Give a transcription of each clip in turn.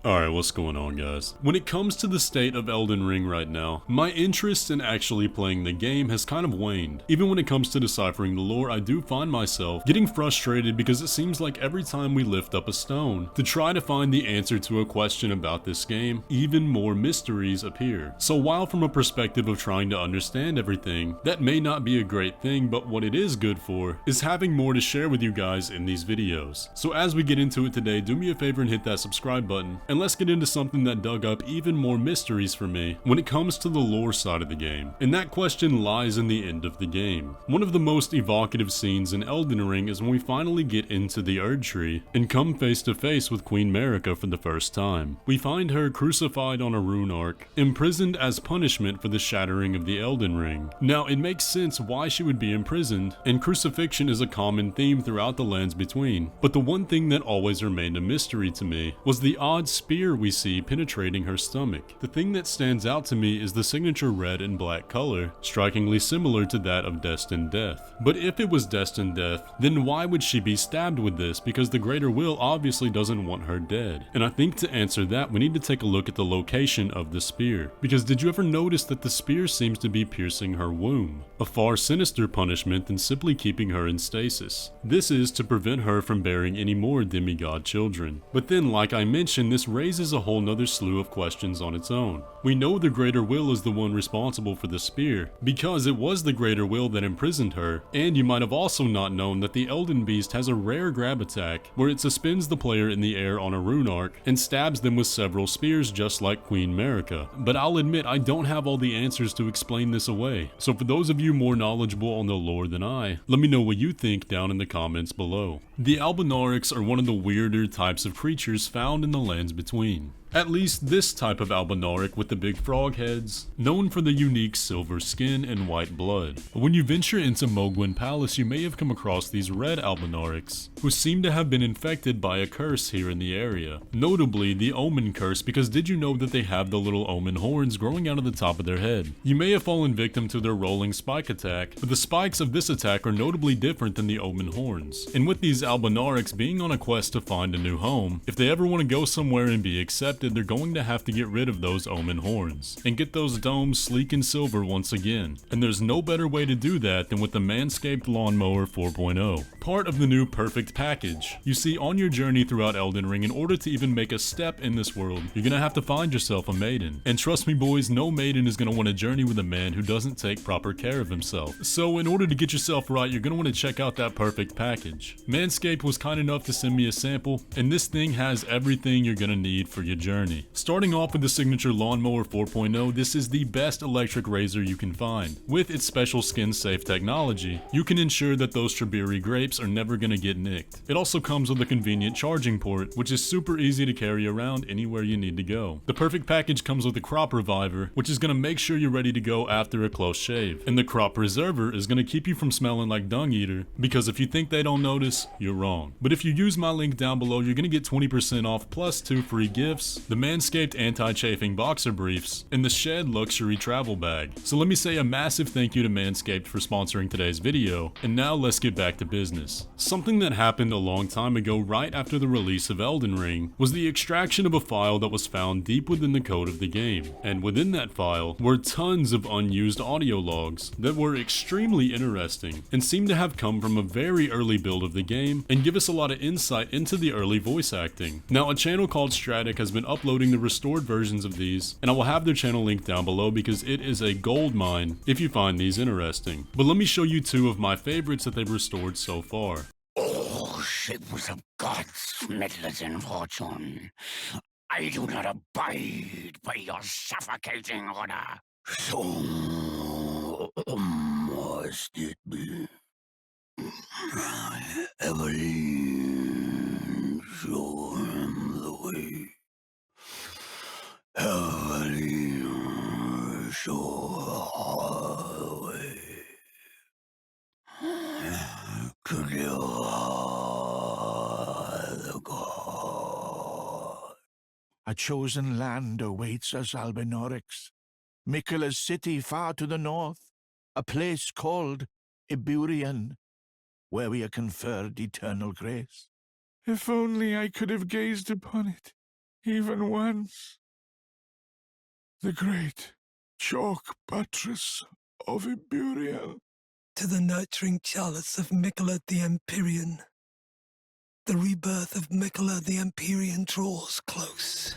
Alright, what's going on, guys? When it comes to the state of Elden Ring right now, my interest in actually playing the game has kind of waned. Even when it comes to deciphering the lore, I do find myself getting frustrated because it seems like every time we lift up a stone to try to find the answer to a question about this game, even more mysteries appear. So while from a perspective of trying to understand everything, that may not be a great thing, but what it is good for is having more to share with you guys in these videos. So as we get into it today, do me a favor and hit that subscribe button. And let's get into something that dug up even more mysteries for me when it comes to the lore side of the game. And that question lies in the end of the game. One of the most evocative scenes in Elden Ring is when we finally get into the Erd Tree and come face to face with Queen Marika for the first time. We find her crucified on a rune arc, imprisoned as punishment for the shattering of the Elden Ring. Now it makes sense why she would be imprisoned, and crucifixion is a common theme throughout the lands between. But the one thing that always remained a mystery to me was the odd spear we see penetrating her stomach. The thing that stands out to me is the signature red and black color, strikingly similar to that of Destined Death. But if it was Destined Death, then why would she be stabbed with this? Because the Greater Will obviously doesn't want her dead. And I think to answer that, we need to take a look at the location of the spear. Because did you ever notice that the spear seems to be piercing her womb? A far sinister punishment than simply keeping her in stasis. This is to prevent her from bearing any more demigod children. But then, like I mentioned, this raises a whole nother slew of questions on its own. We know the Greater Will is the one responsible for the spear, because it was the Greater Will that imprisoned her, and you might have also not known that the Elden Beast has a rare grab attack, where it suspends the player in the air on a rune arc, and stabs them with several spears just like Queen Marika. But I'll admit I don't have all the answers to explain this away, so for those of you more knowledgeable on the lore than I, let me know what you think down in the comments below. The Albinaurics are one of the weirder types of creatures found in the lands between. At least this type of Albinauric with the big frog heads, known for the unique silver skin and white blood. When you venture into Mohgwyn Palace, you may have come across these red Albinaurics, who seem to have been infected by a curse here in the area. Notably, the Omen curse, because did you know that they have the little Omen horns growing out of the top of their head? You may have fallen victim to their rolling spike attack, but the spikes of this attack are notably different than the Omen horns. And with these Albinaurics being on a quest to find a new home, if they ever want to go somewhere and be accepted, they're going to have to get rid of those Omen horns and get those domes sleek and silver once again. And there's no better way to do that than with the Manscaped Lawnmower 4.0, part of the new Perfect package. You see, on your journey throughout Elden Ring, in order to even make a step in this world, you're gonna have to find yourself a maiden. And trust me boys, no maiden is gonna want to journey with a man who doesn't take proper care of himself. So in order to get yourself right, you're gonna want to check out that Perfect package. Manscaped was kind enough to send me a sample, and this thing has everything you're gonna need for your journey. Starting off with the signature Lawnmower 4.0, this is the best electric razor you can find. With its special skin-safe technology, you can ensure that those strawberry grapes are never gonna get nicked. It also comes with a convenient charging port, which is super easy to carry around anywhere you need to go. The Perfect package comes with a crop reviver, which is gonna make sure you're ready to go after a close shave. And the crop preserver is gonna keep you from smelling like dung eater, because if you think they don't notice, you're wrong. But if you use my link down below, you're gonna get 20% off plus 2 free gifts, the Manscaped anti-chafing boxer briefs, and the Shed luxury travel bag. So let me say a massive thank you to Manscaped for sponsoring today's video, and now let's get back to business. Something that happened a long time ago right after the release of Elden Ring was the extraction of a file that was found deep within the code of the game. And within that file were tons of unused audio logs that were extremely interesting and seemed to have come from a very early build of the game and give us a lot of insight into the early voice acting. Now, a channel called Stratic has been uploading the restored versions of these, and I will have their channel linked down below because it is a gold mine if you find these interesting. But let me show you two of my favorites that they've restored so far. Oh, shapers of gods, meddlers in fortune, I do not abide by your suffocating order. So must it be. Evelyn, show him the way. Evelyn, show her the way. To the god. A chosen land awaits us, Albinaurics. Miquella's city far to the north, a place called Eburian, where we are conferred eternal grace. If only I could have gazed upon it even once. The great chalk buttress of Iburiel. To the nurturing chalice of Mikola the Empyrean. The rebirth of Mikola the Empyrean draws close.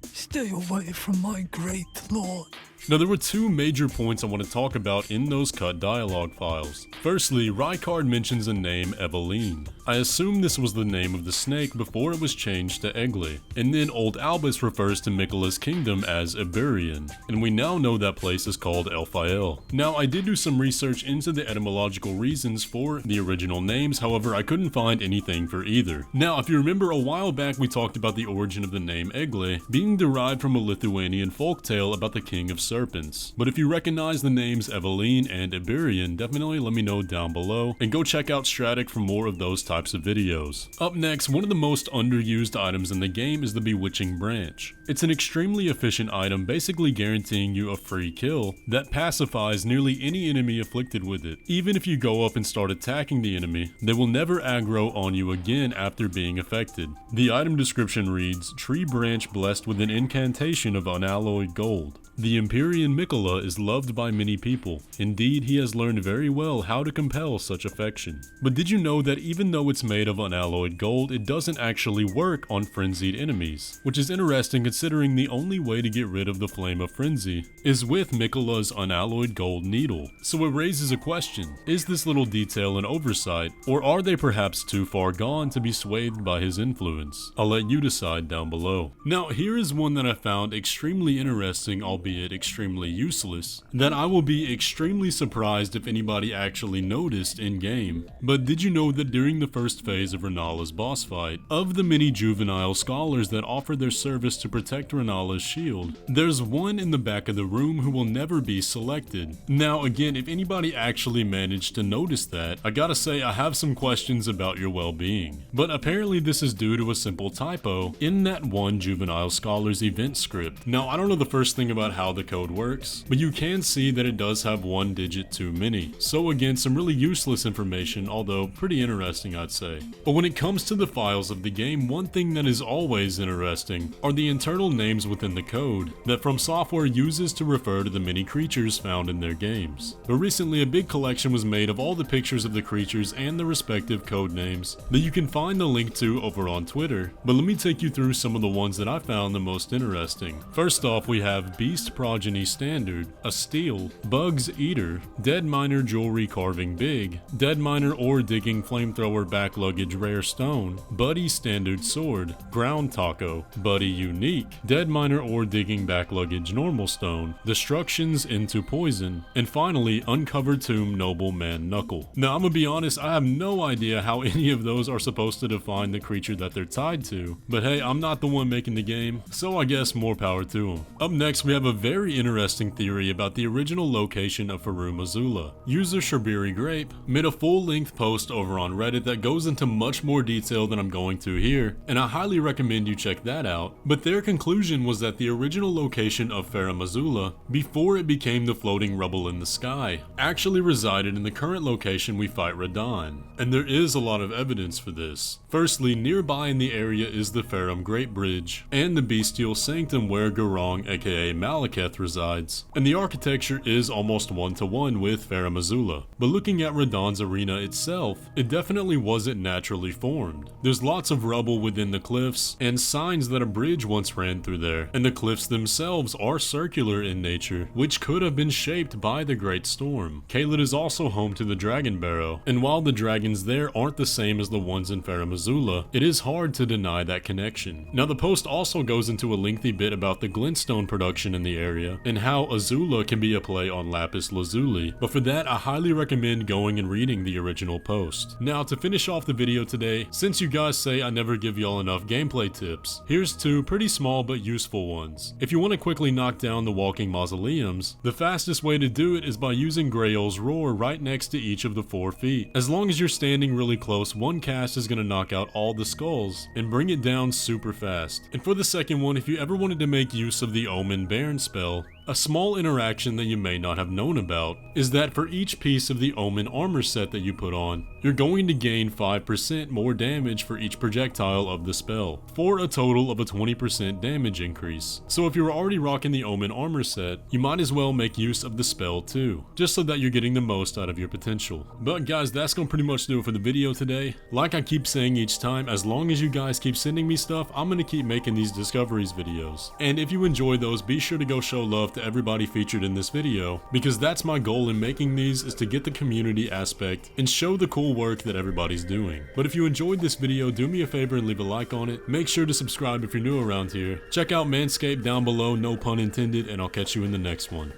Stay away from my great lord. Now, there were two major points I want to talk about in those cut dialogue files. Firstly, Rykard mentions a name, Eveline. I assume this was the name of the snake before it was changed to Egle. And then Old Albus refers to Mikola's kingdom as Iberian, and we now know that place is called Elphael. Now, I did do some research into the etymological reasons for the original names, however, I couldn't find anything for either. Now, if you remember, a while back we talked about the origin of the name Egle being derived from a Lithuanian folktale about the king of serpents. But if you recognize the names Eveline and Iberian, definitely let me know down below, and go check out Stratic for more of those types of videos. Up next, one of the most underused items in the game is the Bewitching branch. It's an extremely efficient item, basically guaranteeing you a free kill that pacifies nearly any enemy afflicted with it. Even if you go up and start attacking the enemy, they will never aggro on you again after being affected. The item description reads, tree branch blessed with an incantation of unalloyed gold. The Empyrean Mikola is loved by many people. Indeed, he has learned very well how to compel such affection. But did you know that even though it's made of unalloyed gold, it doesn't actually work on frenzied enemies? Which is interesting considering the only way to get rid of the Flame of Frenzy is with Mikola's unalloyed gold needle. So it raises a question. Is this little detail an oversight, or are they perhaps too far gone to be swayed by his influence? I'll let you decide down below. Now, here is one that I found extremely interesting, albeit extremely useless, that I will be extremely surprised if anybody actually noticed in-game. But did you know that during the first phase of Rennala's boss fight, of the many Juvenile scholars that offer their service to protect Rennala's shield, there's one in the back of the room who will never be selected. Now again, if anybody actually managed to notice that, I gotta say I have some questions about your well-being. But apparently this is due to a simple typo in that one Juvenile scholar's event script. Now I don't know the first thing about how the code works, but you can see that it does have one digit too many. So again, some really useless information, although pretty interesting I'd say. But when it comes to the files of the game, one thing that is always interesting are the internal names within the code that FromSoftware uses to refer to the many creatures found in their games. But recently a big collection was made of all the pictures of the creatures and the respective code names that you can find the link to over on Twitter. But let me take you through some of the ones that I found the most interesting. First off, we have Beast Progeny Standard, a Steel, Bugs Eater, Dead Miner Jewelry Carving Big, Dead Miner Ore Digging Flamethrower Back Luggage Rare Stone, Buddy Standard Sword, Ground Taco, Buddy Unique, Dead Miner Ore Digging Back Luggage Normal Stone, Destructions into Poison, and finally Uncovered Tomb Noble Man Knuckle. Now I'm gonna be honest, I have no idea how any of those are supposed to define the creature that they're tied to, but hey, I'm not the one making the game, so I guess more power to them. Up next we have a very interesting theory about the original location of Farum Azula. User Sherbiri Grape made a full-length post over on Reddit that goes into much more detail than I'm going to here, and I highly recommend you check that out. But their conclusion was that the original location of Farum Azula, before it became the floating rubble in the sky, actually resided in the current location we fight Radahn. And there is a lot of evidence for this. Firstly, nearby in the area is the Farum Great Bridge, and the bestial sanctum where Garong aka Malekith resides, and the architecture is almost one-to-one with Farum Azula. But looking at Radahn's arena itself, it definitely wasn't naturally formed. There's lots of rubble within the cliffs, and signs that a bridge once ran through there, and the cliffs themselves are circular in nature, which could have been shaped by the Great Storm. Caelid is also home to the Dragon Barrow, and while the dragons there aren't the same as the ones in Farum Azula, it is hard to deny that connection. Now the post also goes into a lengthy bit about the glintstone production in the area, and how Azula can be a play on Lapis Lazuli, but for that I highly recommend going and reading the original post. Now to finish off the video today, since you guys say I never give y'all enough gameplay tips, here's two pretty small but useful ones. If you want to quickly knock down the walking mausoleums, the fastest way to do it is by using Grail's Roar right next to each of the 4 feet. As long as you're standing really close, one cast is going to knock out all the skulls and bring it down super fast. And for the second one, if you ever wanted to make use of the Omen Baron spell, a small interaction that you may not have known about is that for each piece of the Omen armor set that you put on, you're going to gain 5% more damage for each projectile of the spell, for a total of a 20% damage increase. So if you're already rocking the Omen armor set, you might as well make use of the spell too, just so that you're getting the most out of your potential. But guys, that's gonna pretty much do it for the video today. Like I keep saying each time, as long as you guys keep sending me stuff, I'm gonna keep making these discoveries videos. And if you enjoy those, be sure to go show love to everybody featured in this video, because that's my goal in making these, is to get the community aspect and show the cool work that everybody's doing. But if you enjoyed this video, do me a favor and leave a like on it. Make sure to subscribe if you're new around here. Check out Manscaped down below, no pun intended, and I'll catch you in the next one.